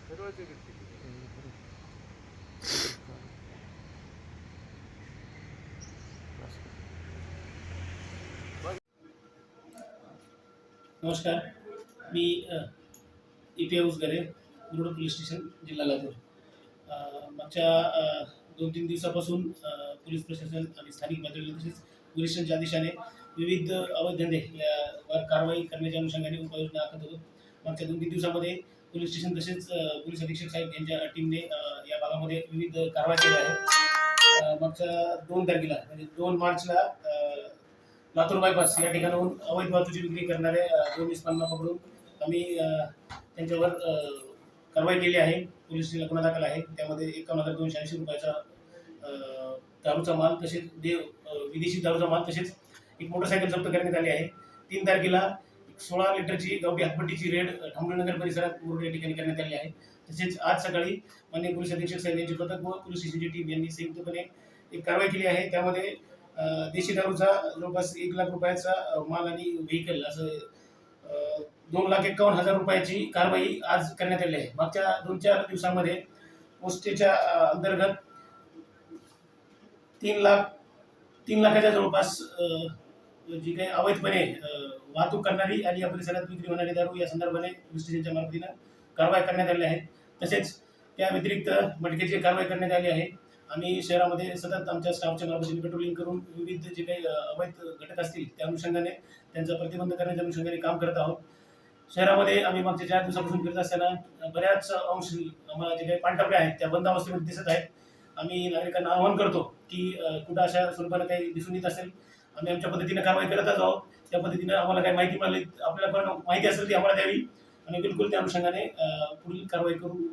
नमस्कार. मी E.P. उसगरे, Murud police station, जिल्हा लातूर. मागच्या 2-3 दिवसापासून पोलीस प्रशासन आणि स्थानिक पातळीवर तसेच वरिष्ठांच्या आदेशाने विविध अवैध धंदे यावर कारवाई करण्याच्या अनुषंगाने उपाययोजना आखत होतो. मागच्या 2-3 दिवसामध्ये पोलीस स्टेशन तसेच पोलीस अधीक्षक साहेब यांच्या टीमने या भागामध्ये विविध कारवाई केल्या आहेत. मागच्या 2 तारखेला म्हणजे 2 मार्चला लातूर बायपास या ठिकाणाहून अवैध वाहतुकीची विक्री करणारे 2 इस्मांना पकडून आम्ही त्यांच्यावर कारवाई केली आहे. पोलीस स्टेशनला गुन्हा दाखल आहे. त्यामध्ये 51,280 रुपयाचा दारूचा माल तसेच विदेशी दारूचा माल तसेच एक मोटरसायकल जप्त करण्यात आली आहे. 3 तारखेला 16 लिटरची गावठी हातभट्टीची रेड ठामरेनगर परिसरात मुरुड या ठिकाणी करण्यात आली आहे. तसेच आज सकाळी माननीय पोलीस अधीक्षक साहेब यांची पथक व पोलीस स्टेशनची टीम यांनी संयुक्तपणे एक कारवाई केली आहे. त्यामध्ये देशी दारूचा जवळपास 1 लाख रुपयाचा माल आणि व्हेकल असं 2,51,000 रुपयाची कारवाई आज करण्यात आली आहे. मागच्या 2-4 दिवसांमध्ये पोस्टेच्या अंतर्गत 3 लाखाच्या जवळपास जी काही अवैधपणे वाहतूक करणारी आणि या परिसरात विक्री होणारी दारू या संदर्भाने पोलीस स्टेशनच्या मार्फतीनं कारवाई करण्यात आली आहे. तसेच त्या व्यतिरिक्त मटकेची कारवाई करण्यात आली आहे. आम्ही शहरामध्ये सतत आमच्या स्टाफच्या मार्फतीने पेट्रोलिंग करून विविध जे काही अवैध घटक असतील त्या अनुषंगाने त्यांचा प्रतिबंध करण्याच्या अनुषंगाने काम करत आहोत. शहरामध्ये आम्ही मागच्या 4 दिवसापासून फिरत असताना बऱ्याच अंश आम्हाला जे काही पानटपऱ्या आहेत त्या बंद अवस्थेमध्ये दिसत आहेत. आम्ही नागरिकांना आवाहन करतो की कुठं अशा स्वरूपानं काही दिसून येत असेल आम्ही आमच्या पद्धतीने कारवाई करतच आहोत. त्या पद्धतीने आम्हाला काही माहिती मिळाली आपल्याला पण माहिती असेल ती आम्हाला द्यावी आणि बिलकुल त्या अनुषंगाने पुढील कारवाई करू